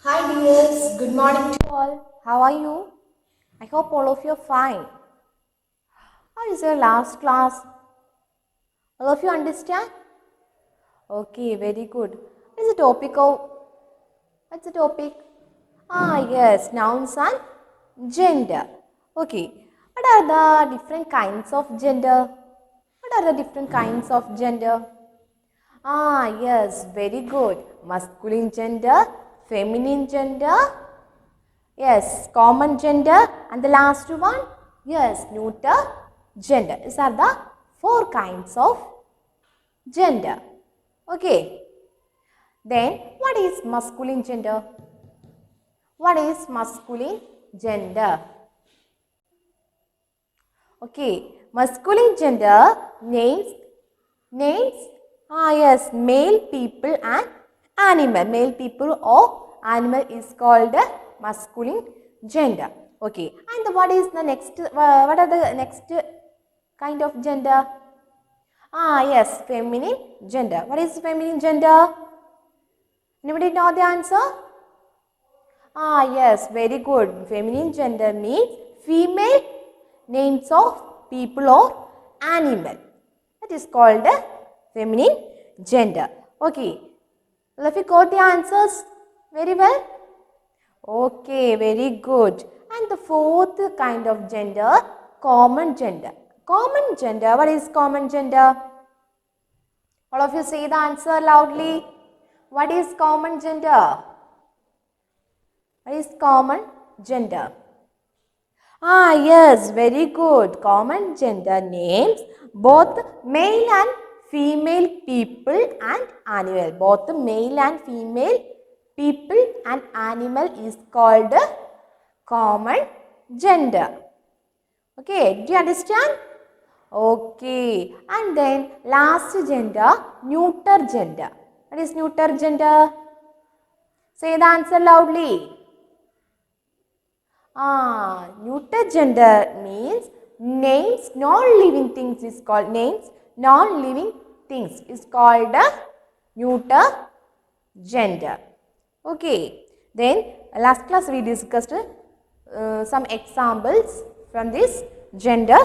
Hi dears, good morning to all. How are you? I hope all of you are fine. How is your last class? All of you understand? Okay, very good. What is the topic of? What's the topic? Yes, nouns and gender. Okay, what are the different kinds of gender? What are the different kinds of gender? Yes, very good. Masculine gender, feminine gender, yes, common gender, and the last one, yes, neuter gender. These are the four kinds of gender. Okay. Then, what is masculine gender? What is masculine gender? Okay, masculine gender names. Yes, male people and animal. Male people or animal is called masculine gender. Okay, and what is the next? What are the next kind of gender? Yes, feminine gender. What is feminine gender? Anybody know the answer? Yes, very good. Feminine gender means female names of people or animal. That is called feminine gender. Okay. Well, if you got the answers very well? Okay, very good. And the fourth kind of gender, common gender. Common gender, what is common gender? All of you say the answer loudly. What is common gender? What is common gender? Yes, very good. Common gender names both male and female people and animal. Both male and female people and animal is called common gender. Okay, do you understand? Okay, and then last gender, neuter gender. What is neuter gender? Say the answer loudly. Neuter gender means names non-living things is called non-living things is called neuter gender. Okay. Then last class we discussed some examples from this gender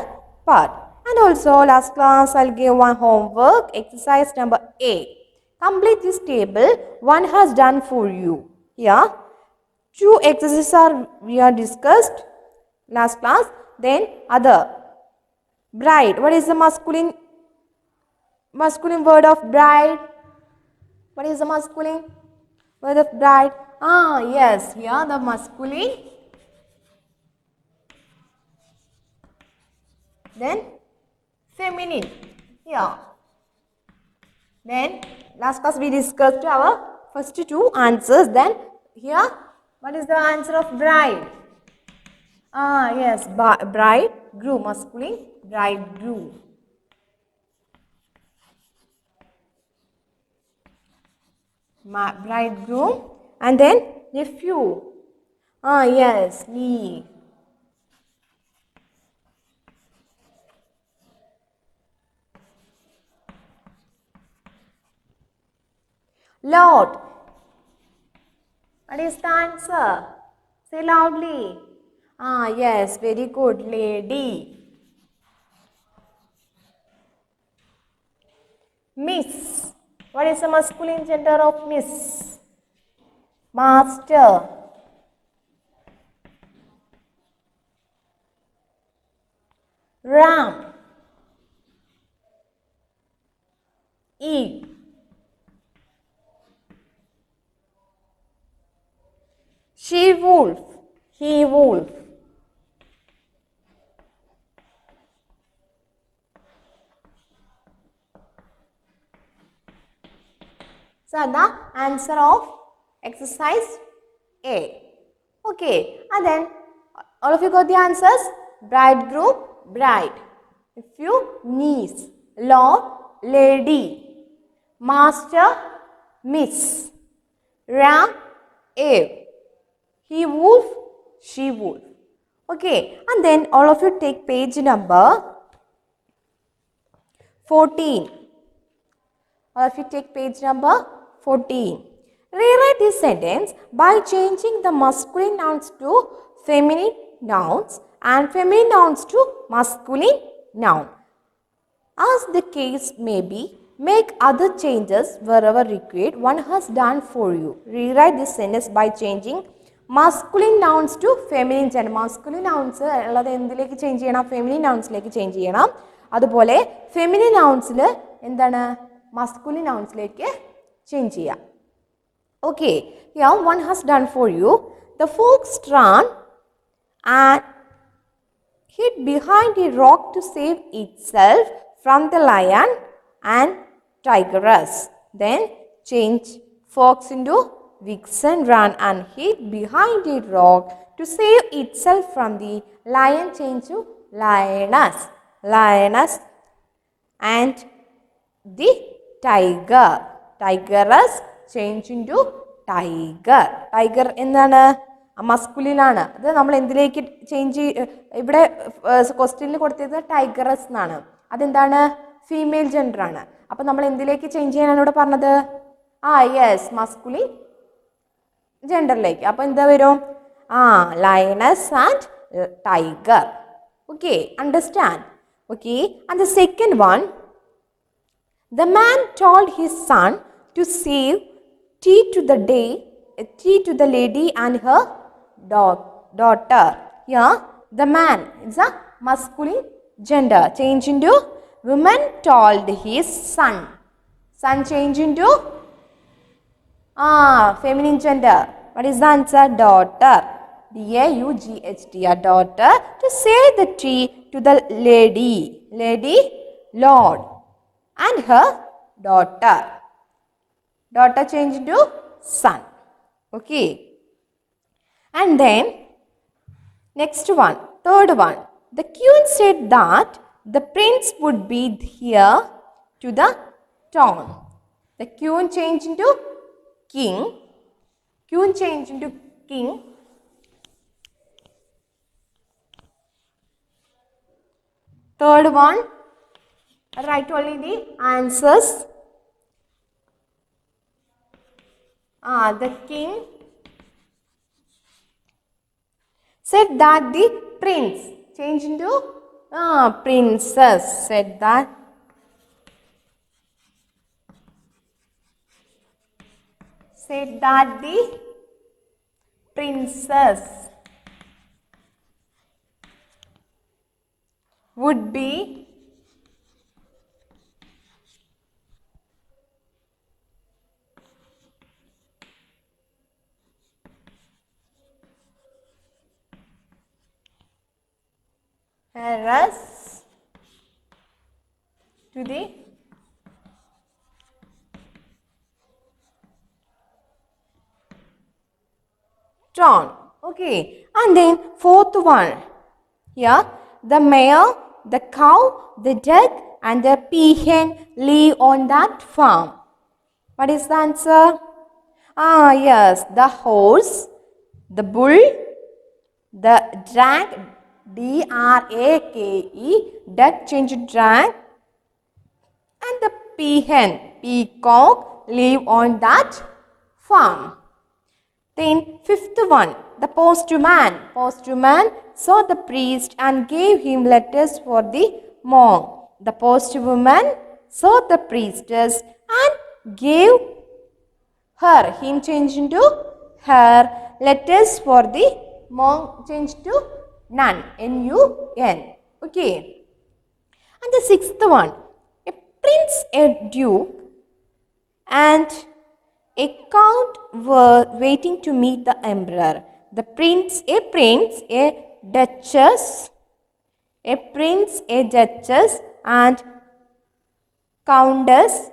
part. And also last class I'll give one homework exercise number 8. Complete this table one has done for you. Yeah. Two exercises we are discussed last class. Then other. Bride. What is the masculine word of bride? What is the masculine word of bride? Yes. Here the masculine. Then feminine. Yeah. Then last class we discussed our first two answers. Then here what is the answer of bride? Yes, bridegroom, masculine, bridegroom. Bridegroom and then nephew. Yes, niece. Lord. What is the answer? Say loudly. Yes, very good, lady. Miss. What is the masculine gender of miss? Master. Ram. Eve. She wolf. He wolf. So the answer of exercise A. Okay, and then all of you got the answers? Bridegroom, bride. If you niece, lord, lady, master, miss, ram, Eve, he wolf, she wolf. Okay, and then all of you take page number 14. All of you take page number 14. Rewrite this sentence by changing the masculine nouns to feminine nouns and feminine nouns to masculine noun. As the case may be, make other changes wherever required. One has done for you. Rewrite this sentence by changing masculine nouns to feminine gender. Masculine nouns ഉള്ളത് എന്തിലേക്ക് change ചെയ്യണം? Feminine നൗൺസിലേക്ക് change ചെയ്യണം. അതുപോലെ feminine നൗൺസിൽ എന്താണ്? masculine നൗൺസിലേക്ക് change ചെയ്യാം. Okay, here one has done for you. The fox ran and hid behind a rock to save itself from the lion and tigress. Then change fox into vixen, ran and hid behind a rock to save itself from the lion. Change to lioness. Lioness and the tiger. Tigress change into tiger. Tiger എന്താണ്? Masculine ആണ്. അത് നമ്മൾ എന്തിലേക്ക് change ഇവിടെ ക്വസ്റ്റ്യനിൽ കൊടുത്തത് ടൈഗറസ് എന്നാണ്. അതെന്താണ്? Female gender ആണ്. അപ്പം നമ്മൾ എന്തിലേക്ക് ചേഞ്ച് ചെയ്യാനാണ് ഇവിടെ പറഞ്ഞത്? യെസ്, മസ്കുലിൻ ജെൻഡറിലേക്ക്. അപ്പോൾ എന്താ വരും? Lioness and tiger. Okay, understand? Okay, and the second one, the man told his son to save tea to the lady and her daughter. Here, the man is a masculine gender. Change into woman told his son. Son change into feminine gender. What is the answer? Daughter. D-A-U-G-H-T. A daughter to save the tea to the lady, lord, and her daughter. Daughter change into son. Okay. And then next one, third one. The queen said that the prince would be here to the town. The queen change into king. Queen change into king. Third one, write only the answers. The king said that the prince change into princess. Said that the princess would be heiress to the throne. Okay, and then fourth one. Here, the mare, the cow, the duck, and the peahen live on that farm. What is the answer? Yes, the horse, the bull, the drag, D-R-A-K-E, duck change to drag, and the peahen, peacock, live on that farm. Then fifth one, the postman. Postman saw the priest and gave him letters for the monk. The postwoman saw the priestess and gave him change into her, letters for the monk change to nun, N-U-N. Okay. And the sixth one, a prince, a duke, and a count were waiting to meet the emperor. The prince, a duchess, a prince, a duchess, and countess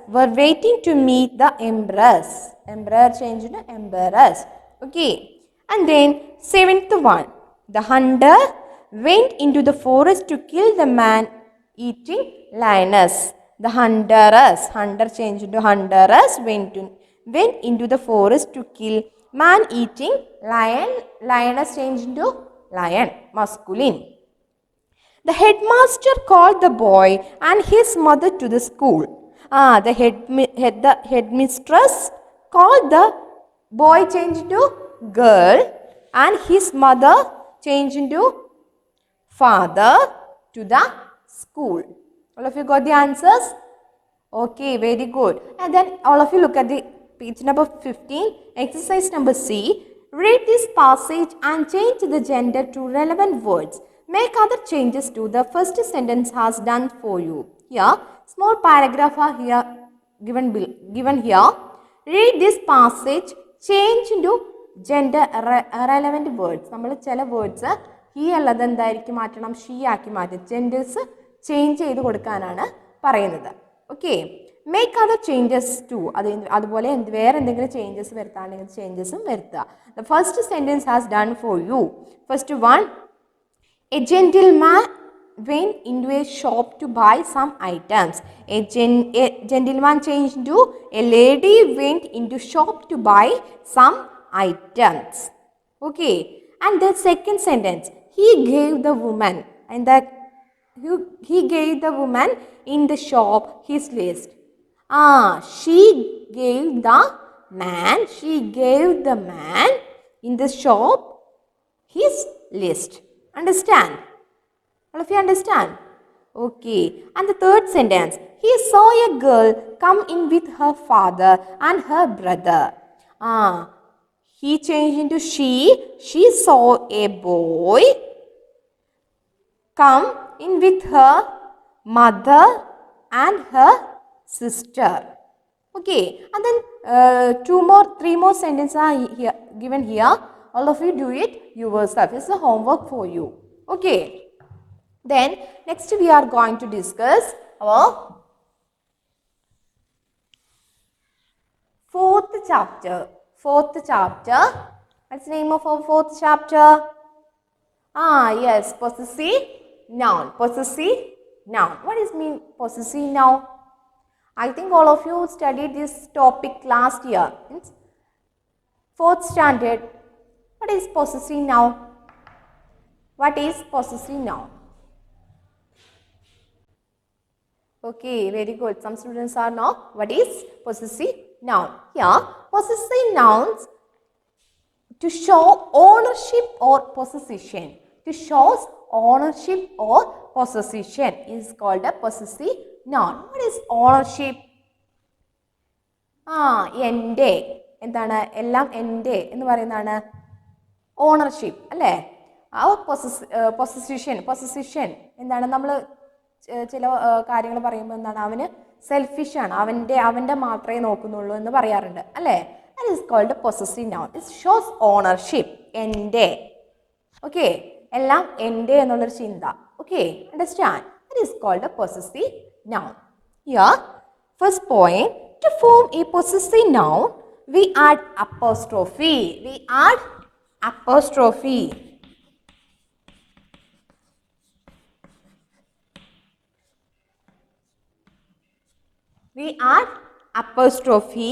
were waiting to meet the empress. Emperor changed to empress. Okay. And then seventh one, the hunter went into the forest to kill the man-eating lioness. The hunter changed to hunteress, went into the forest to kill man-eating lion. Lioness changed into lion, masculine. The headmaster called the boy and his mother to the school. The headmistress called the boy changed into girl, and his mother changed into father to the school. All of you got the answers? Okay, very good. And then all of you look at the page number 15, exercise number C. Read this passage and change the gender to relevant words. Make other changes to the first sentence has done for you. Here, small paragraph are here given here. Read this passage, change into gender relevant words. നമ്മൾ ചില words he അല്ലാതെ എന്തായിരിക്കും മാറ്റണം, she ആക്കി മാറ്റും. Genders change ചെയ്ത് കൊടുക്കാനാണ് പറയുന്നത്. Okay, make other changes to, അതുപോലെ വേറെ എന്തെങ്കിലും ചേഞ്ചസ് വരുത്താണെങ്കിൽ ചേഞ്ചസും വരുത്തുക. The first sentence has done for you. First one, a gentleman went into a shop to buy some items. A gentleman changed into a lady went into shop to buy some items. Okay, and the second sentence, he gave the woman, and that he gave the woman in the shop his list. She gave the man in the shop his list. Understand? All of you understand? Okay. And the third sentence, he saw a girl come in with her father and her brother. He changed into she. She saw a boy come in with her mother and her sister. Okay. And then three more sentences are here, given here. All of you do it yourself. It's a homework for you. Okay. Then next we are going to discuss our fourth chapter. What's the name of our fourth chapter? Yes, possessive noun. What does mean possessive noun? I think all of you studied this topic last year. It's 4th standard. What is possessive noun? What is possessive noun? Okay, very good. Some students are know what is possessive noun. Here, possessive nouns to show ownership or possession. To show ownership or possession is called a possessive noun. What is ownership? എൻ്റെ എന്താണ്, എല്ലാം എൻ്റെ എന്ന് പറയുന്നതാണ് ownership അല്ലേ. ആ പൊസസിഷൻ എന്താണ്, നമ്മൾ ചില കാര്യങ്ങൾ പറയുമ്പോൾ എന്താണ്, അവന് സെൽഫിഷാണ്, അവൻ്റെ മാത്രമേ നോക്കുന്നുള്ളൂ എന്ന് പറയാറുണ്ട് അല്ലേ. That is called possessive noun. It shows ownership, എൻ്റെ. ഓക്കെ, എല്ലാം എൻ്റെ എന്നുള്ളൊരു ചിന്ത. Okay, understand? That is called a possessive noun. Here first point, to form a possessive noun we add apostrophe. We add apostrophe.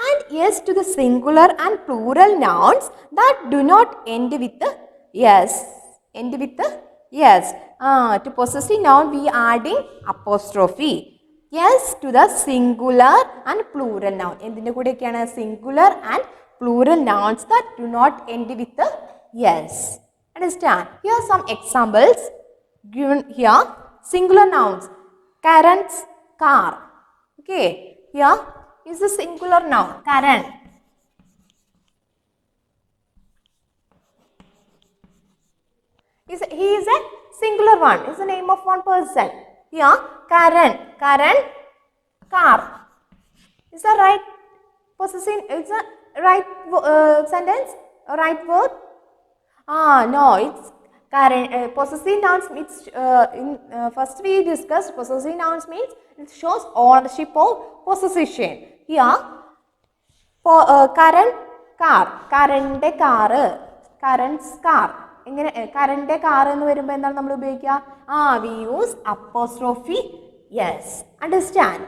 And yes to the singular and plural nouns that do not end with the yes. To possessive noun we adding apostrophe. Yes to the singular and plural noun. എന്തിൻ്റെ കൂടെയൊക്കെയാണ്? singular and plural nouns that do not end with the yes. Understand? Here are some examples given here. Singular nouns. Karan's car. Okay. Here is a singular noun. Karan. He is a singular one. It's the name of one person. Here, Karan, car. Is that right? Possessing, it's a right sentence, a right word? No, it's Karan. Possessive nouns means, first we discussed possessive nouns means it shows ownership or possession. Here, Karan, car. Karan's car. ഇങ്ങനെ കറൻ്റെ car എന്ന് വരുമ്പോൾ എന്താണ് നമ്മൾ ഉപയോഗിക്കുക? We use apostrophe yes. Understand?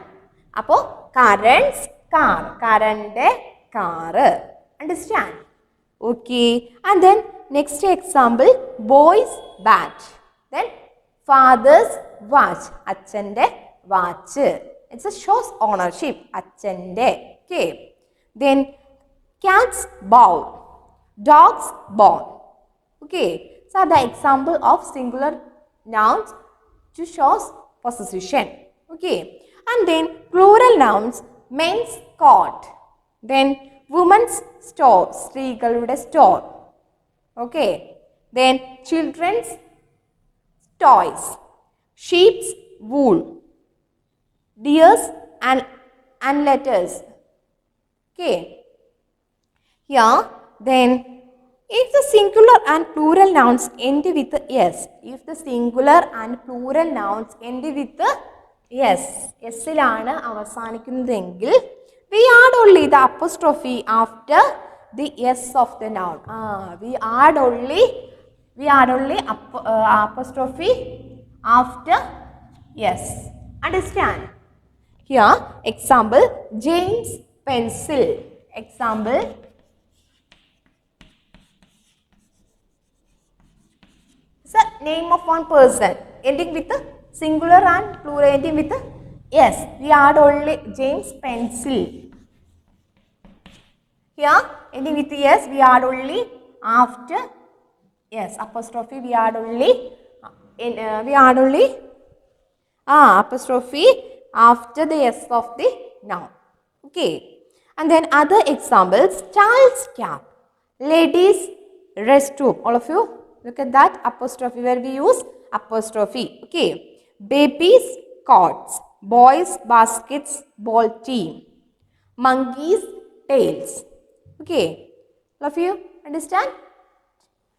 അപ്പോൾ Karan's car, കറൻ്റെ car. Understand? Okay. And then next example, boy's bat. Then father's watch, അച്ഛൻ്റെ watch. It's a shows ownership. Achende. Okay. Then cats bowl. Dogs born. Okay. So the example of singular nouns to shows possession. Okay. And then plural nouns, men's coat. Then women's store, സ്ത്രീകളുടെ store. Okay. Then children's toys, sheep's wool, deers and letters. Okay. Here, then, if the singular and plural nouns end with s, if the singular and plural nouns end with s, s-ilana avasanikunnathengil, we add only the apostrophe after the s of the noun. We add only apostrophe after s. Understand? Here, example, James pencil. Example, it's a name of one person ending with a singular and plural ending with a yes. We add only James pencil. Here ending with yes, we add only after yes apostrophe. We add only apostrophe after the s of the noun. Okay. And then other examples, child's cap, ladies restroom. All of you look at that apostrophe where we use apostrophe. Okay. Babies cots, boys baskets, ball team, monkeys tails. Okay. All of you understand?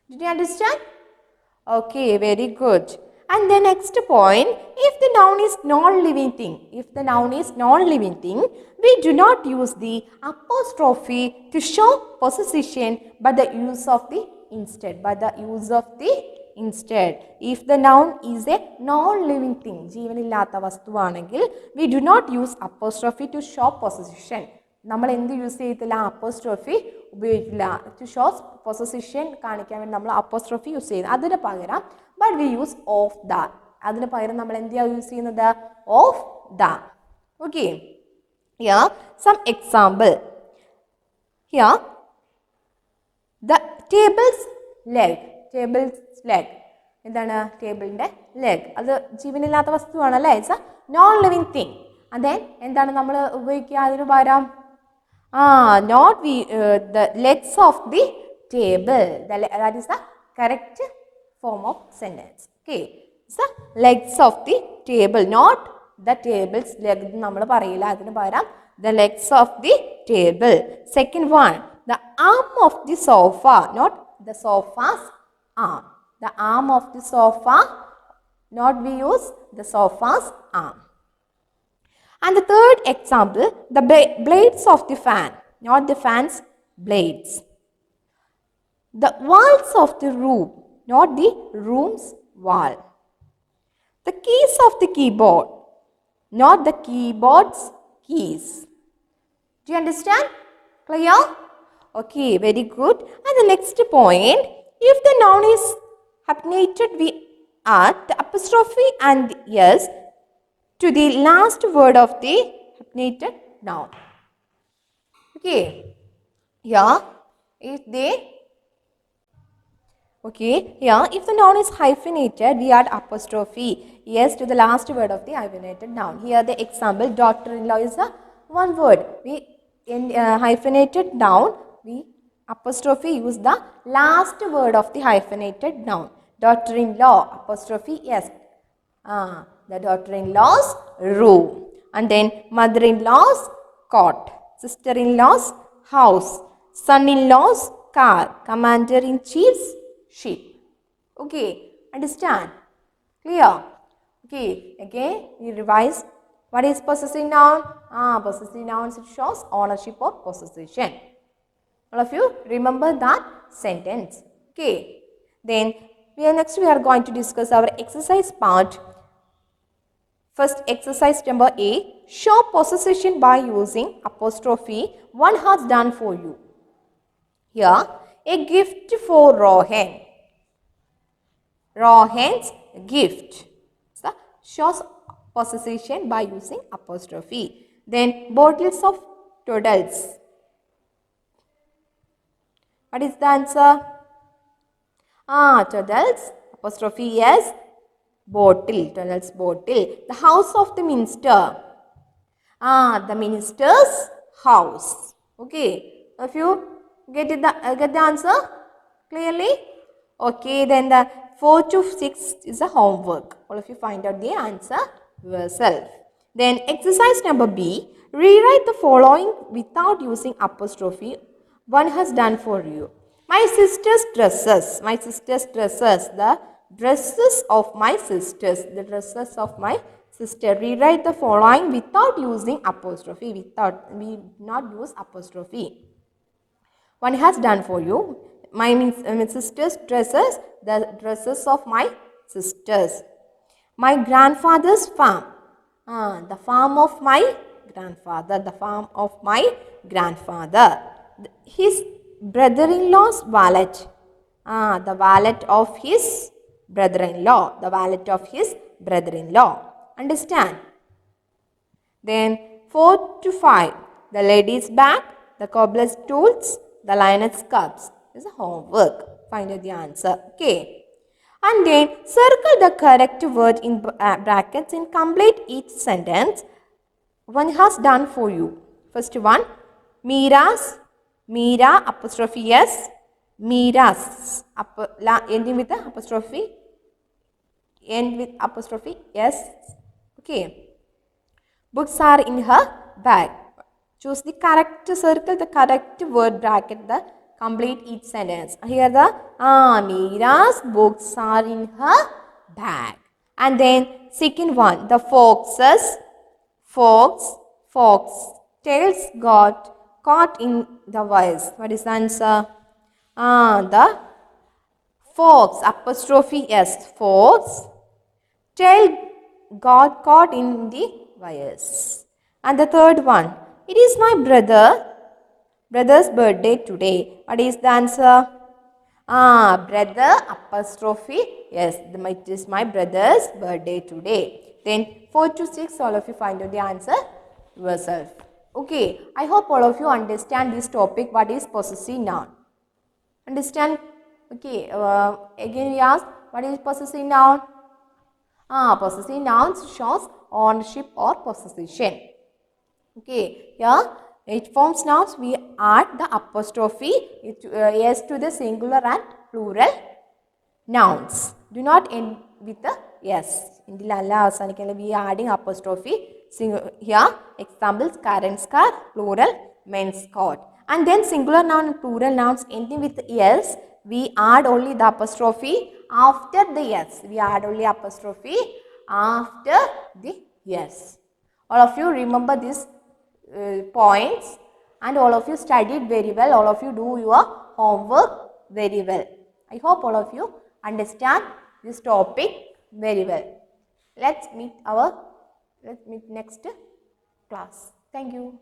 Did you understand? Okay, very good. And the next point, if the noun is non-living thing, we do not use the apostrophe to show possession but the use of the instead. If the noun is a non-living thing, ജീവനില്ലാത്ത വസ്തുവാണെങ്കിൽ, we do not use apostrophe to show possession. നമ്മൾ എന്ത് use ചെയ്യത്തില്ല? Apostrophe ഉപയോഗിക്കില്ല. To shows പൊസസിഷൻ കാണിക്കാൻ വേണ്ടി നമ്മൾ apostrophe use ചെയ്യുന്നത്. അതിന് പകരം but we use of the. അതിന് പകരം നമ്മൾ എന്തിനാണ് യൂസ് ചെയ്യുന്നത്? Of the. Okay. Here some example. Here the table's leg. എന്താണ് ടേബിളിൻ്റെ ലെഗ്? അത് ജീവനില്ലാത്ത വസ്തുവാണല്ലേ? It's a non living thing. അതെ, എന്താണ് നമ്മൾ ഉപയോഗിക്കുക അതിന് പകരം? the legs of the table. That is the correct form of sentence. Okay. It's the legs of the table, not the table's leg. നമ്മൾ പറയില്ല, അതിന് പകരം the legs of the table. Second one, the arm of the sofa, not the sofa's arm. The arm of the sofa, not we use the sofa's arm. And the third example, the blades of the fan, not the fan's blades. The walls of the room, not the room's wall. The keys of the keyboard, not the keyboard's keys. Do you understand? Clear? Okay, very good. And the next point, if the noun is hyphenated, we add the apostrophe and the yes to the last word of the hyphenated noun. Okay. Here, if the noun is hyphenated, we add apostrophe yes to the last word of the hyphenated noun. Here the example, daughter-in-law is a one word. We in hyphenated noun, we apostrophe use the last word of the hyphenated noun. Daughter-in-law, apostrophe yes. The daughter-in-law's room. And then mother-in-law's cot, sister-in-law's house, son-in-law's car, commander-in-chief's ship. Okay, understand? Clear? Okay, again we revise. What is possessive noun? Possessive nouns, it shows ownership or possession. All of you remember that sentence. Okay, then next we are going to discuss our exercise part. First exercise number A, show possession by using apostrophe. One has done for you. Here, a gift for Rohan. Rohan's gift. So, shows possession by using apostrophe. Then bottles of turtles. What is the answer? Turtles, apostrophe yes, bottle, turtles bottle. The house of the minister. The minister's house. Okay. If you get the answer clearly? Okay, then the 4 to 6 is a homework. All of you find out the answer yourself. Then exercise number B. Rewrite the following without using apostrophe. One has done for you. My sister's dresses. My sister's dresses. The dresses of my sisters. The dresses of my sister. Rewrite the following without using apostrophe. We not use apostrophe. One has done for you. My sister's dresses. The dresses of my sisters. My grandfather's farm. The farm of my grandfather. The farm of my grandfather. His brother-in-law's wallet. The wallet of his brother-in-law. The wallet of his brother-in-law. Understand? Then 4 to 5. The lady's bag, the cobbler's tools, the lionet's cups. This is a homework. Find out the answer. Okay. And then circle the correct word in brackets and complete each sentence. One has done for you. First one, Mira's, Mira apostrophe S, Mira's, ending with the apostrophe, end with apostrophe S. Okay. Books are in her bag. Choose the correct, circle the correct word bracket, the complete each sentence. Here the Mira's books are in her bag. And then second one, the foxes, fox, tails got caught in the wires. What is the answer? The fox, apostrophe S, fox, tail got caught in the wires. And the third one, it is my brother's birthday today. What is the answer? Brother apostrophe yes, it is my brother's birthday today. Then 4 to 6, all of you find out the answer yourself. Okay, I hope all of you understand this topic. What is possessive noun? Understand? Okay, again we ask, what is possessive noun? Possessive nouns shows ownership or possession. Okay, here it forms nouns. We add the apostrophe s to the singular and plural nouns. Do not end with the s. We are adding apostrophe. Here examples, Karen's car, plural, men's coat. And then singular noun and plural nouns ending with s. We add only the apostrophe after the s. We add only apostrophe after the s. All of you remember these points and all of you studied very well. All of you do your homework very well. I hope all of you understand this topic very well. Let's meet next class. Thank you.